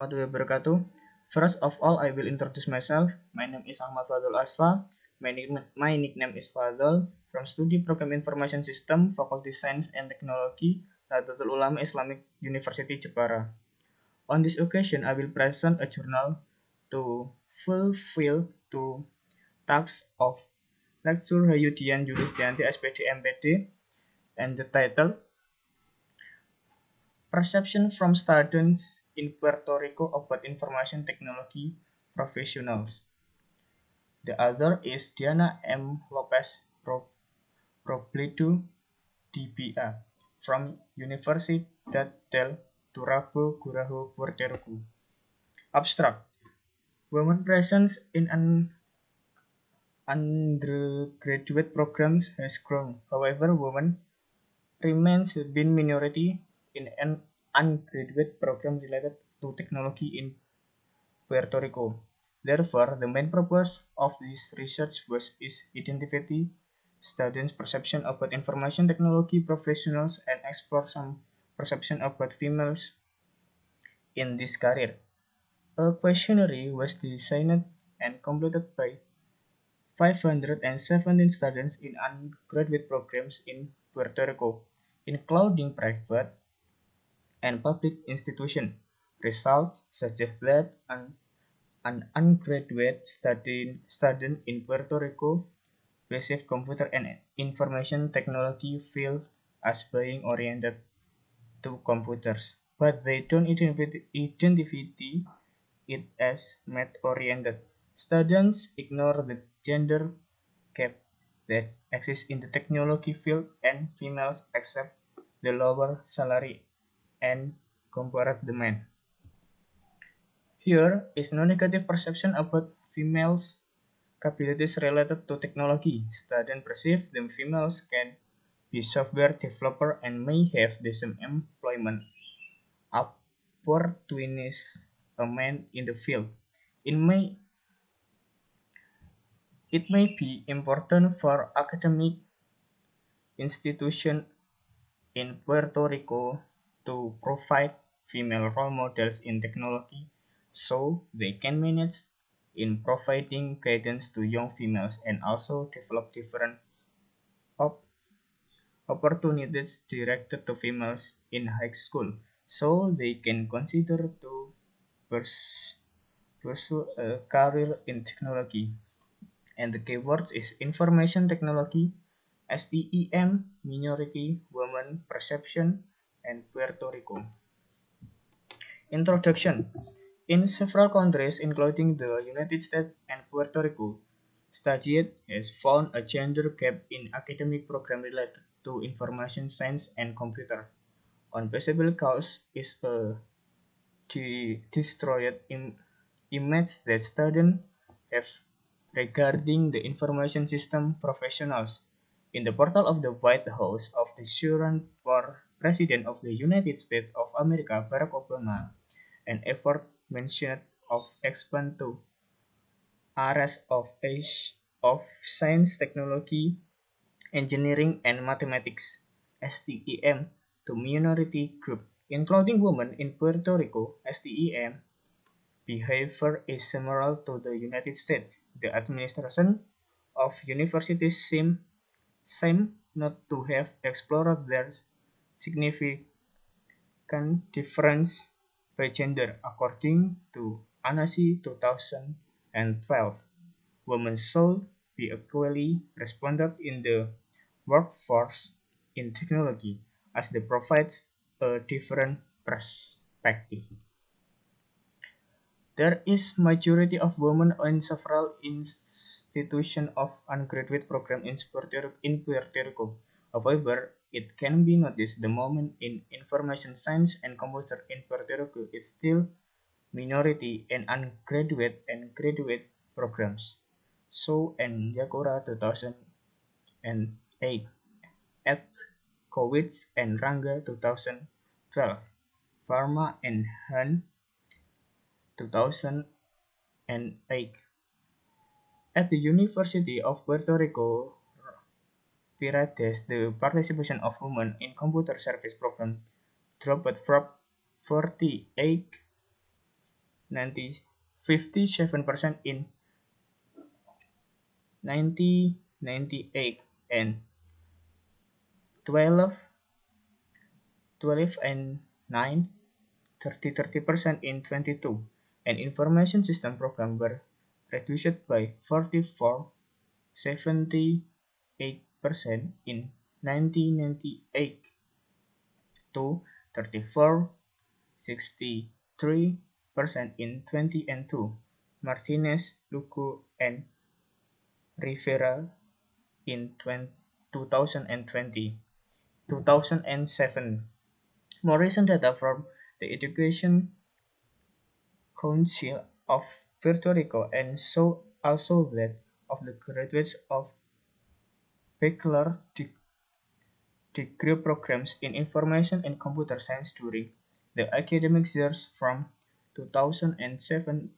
Warahmatullahi wabarakatuh. First of all, I will introduce myself. My name is Ahmad Fadul Asfa. My nickname is Fadul from Studi Program Information System, Faculty Science and Technology, Nahdlatul Ulama Islamic University Jepara. On this occasion, I will present a journal to fulfill two tasks of Lecture Hayudian Yulistianti SPD MPD and the title Perception from Students in Puerto Rico about Information Technology Professionals. The other is Diana M. Lopez Robledo, DBA, from Universidad del Turabo Guraho, Puerto Rico. Abstract. Women presence in an undergraduate programs has grown. However, women remains been minority in an undergraduate program related to technology in Puerto Rico. Therefore, the main purpose of this research was is identify students' perception about information technology professionals and explore some perception about females in this career. A questionnaire was designed and completed by 517 students in undergraduate programs in Puerto Rico, including private and public institutions. Results suggest that an undergraduate student in Puerto Rico receive computer and information technology field as being oriented to computers, but they don't identify it as math-oriented. Students ignore the gender gap that exists in the technology field and females accept the lower salary and compared demand. Here is no negative perception about females' capabilities related to technology. Students perceive that females can be software developer and may have the same employment opportunities a man in the field. It may, it may be important for academic institutions in Puerto Rico to provide female role models in technology so they can manage in providing guidance to young females and also develop different op- opportunities directed to females in high school so they can consider to pers- pursue a career in technology. And the keywords is information technology, STEM, minority, women, perception, and Puerto Rico. Introduction. In several countries, including the United States and Puerto Rico, studies has found a gender gap in academic programs related to information science and computer. One possible cause is a destroyed image that students have regarding the information system professionals. In the portal of the White House of the current for President of the United States of America, Barack Obama, an effort mentioned of expand to areas of science, technology, engineering, and mathematics (STEM) to minority group, including women in Puerto Rico. STEM behavior is similar to the United States. The administration of universities seem not to have explored their significant difference by gender, according to ANSI 2012. Women should be equally responded in the workforce in technology as they provide a different perspective. There is majority of women in several institutions of undergraduate program in Puerto Rico. However, it can be noticed the moment in information science and computer in Puerto Rico is still minority in undergraduate and graduate programs. So and Yakura 2008 at Kowitz and Ranga 2012, Pharma and Han 2008. At the University of Puerto Rico, Pirades, the participation of women in computer service program dropped from 48% 57% in 1998 and 12, 12 and 9, 30% in 22, and information system program were reduced by 44, 78% in 1998 to 34, 63% in 20 and 2. Martinez, Luku, and Rivera in 2020. 2007. More recent data from the Education Council of Puerto Rico and show also that of the graduates of bachelor degree programs in information and computer science during the academic years from 2007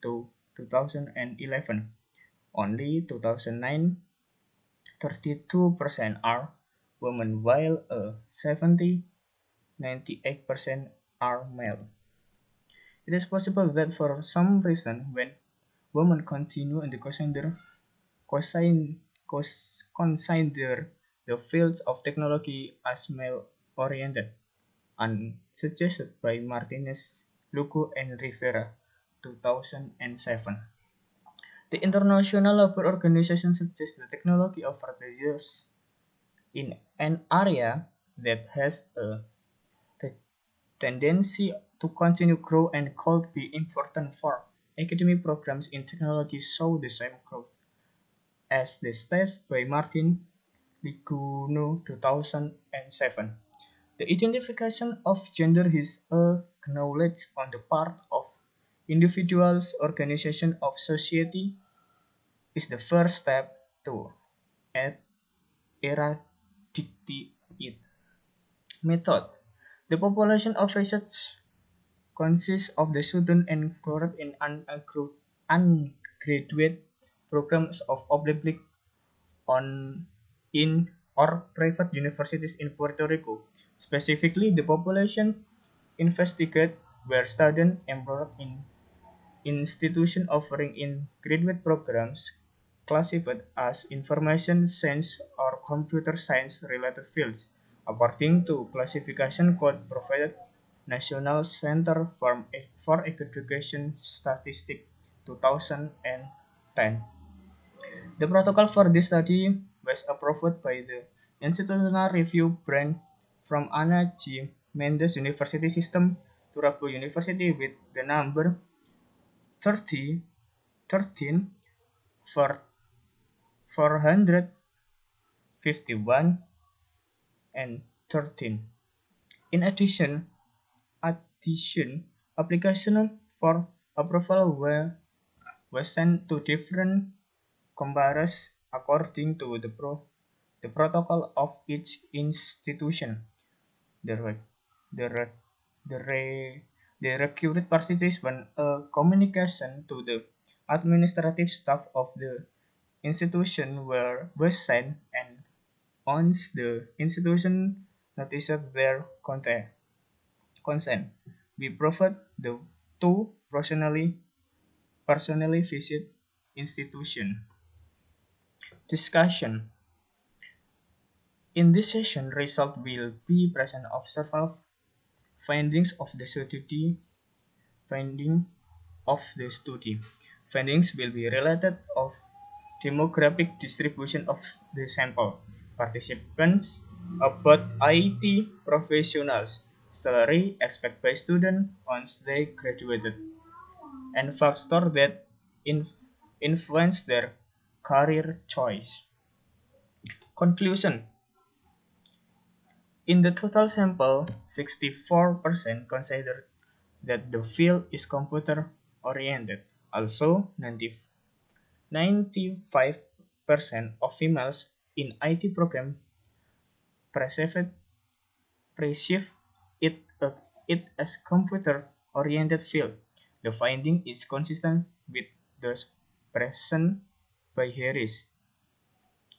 to 2011. Only 2009, 32% are women while a 70, 98% are male. It is possible that for some reason when women continue in the consider the fields of technology as male-oriented, suggested by Martinez, Luku, and Rivera, 2007. The International Labour Organization suggests the technology over the years in an area that has a tendency to continue grow and could be important for academic programs in technology show the same growth as the stats by Martin Liguno 2007. The identification of gender is acknowledged on the part of individuals, organization of society is the first step to eradicate it. Method. The population of research consists of the students enrolled in undergraduate programs of public on in or private universities in Puerto Rico. Specifically, the population investigated were students enrolled in institutions offering in graduate programs classified as information science or computer science related fields, according to classification code provided National Center for Education Statistics 2010. The protocol for this study was approved by the Institutional Review Branch from Ana G. Mendes University System to Rabu University with the number 30, 13, 451, and 13. In addition, application for approval was sent to different chambers according to the protocol of each institution. The re- the re- the re- the recruited participants a communication to the administrative staff of the institution was sent, and once the institution noticed their consent, we provide the two personally visit institution. Discussion. In this session, result will be present of several findings of the study. Finding of the study. Findings will be related of demographic distribution of the sample participants, about IT professionals, salary expected by students once they graduated, and factors that influence their career choice. Conclusion. In the total sample, 64% considered that the field is computer oriented. Also, 95% of females in IT program perceived perceive it as computer-oriented field. The finding is consistent with those present by Harris,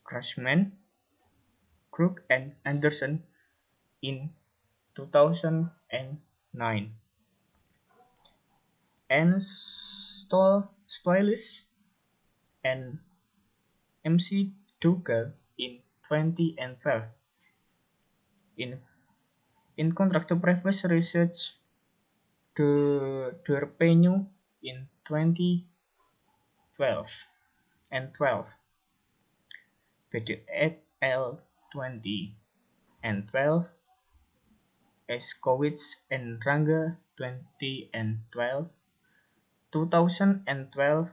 Crashman, Crook, and Anderson in 2009. N. Stoilis, and MC Dougal in 2012. In, in contrast to previous research, Derpeño in 2012 and 12, Bede et al. 20 and 12, Eskowitz and Ranga 20 and 12, 2012,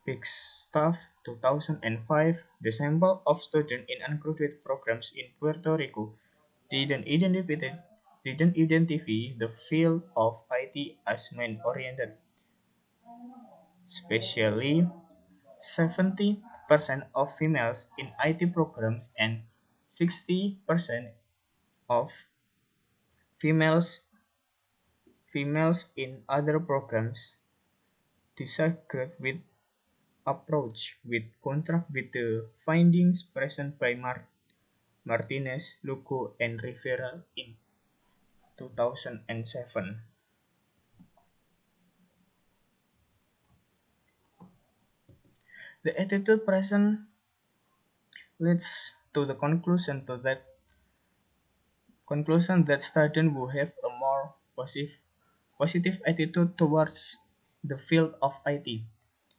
Bigstaff 2005. The sample of students in undergraduate programs in Puerto Rico didn't identify the field of IT as men-oriented, especially 70% of females in IT programs and 60% of females females in other programs disagreed with approach with contrast with the findings present by Martinez, Lugo, and Rivera in 2007. The attitude present leads to the conclusion that students who have a more positive attitude towards the field of IT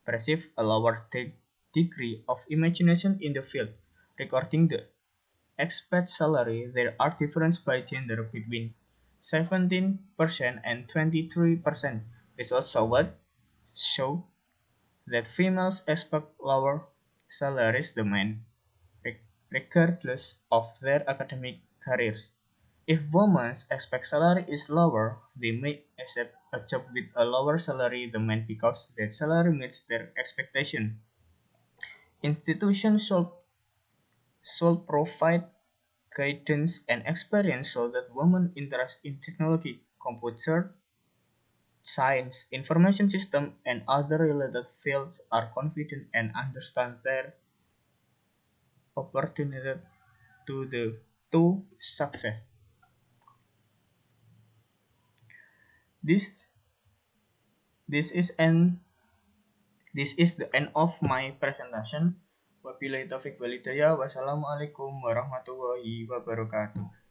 perceive a lower degree of imagination in the field. Regarding the expert salary, there are differences by gender between 17% and 23%. Results show that females expect lower salaries than men, regardless of their academic careers. If women's expect salary is lower, they may accept a job with a lower salary than men because that salary meets their expectation. Institutions should provide guidance and experience so that women interested in technology, computer science, information system, and other related fields are confident and understand their opportunity to success. This this is an this is the end of my presentation. Wabillahi taufik walhidayah. Wassalamualaikum warahmatullahi wabarakatuh.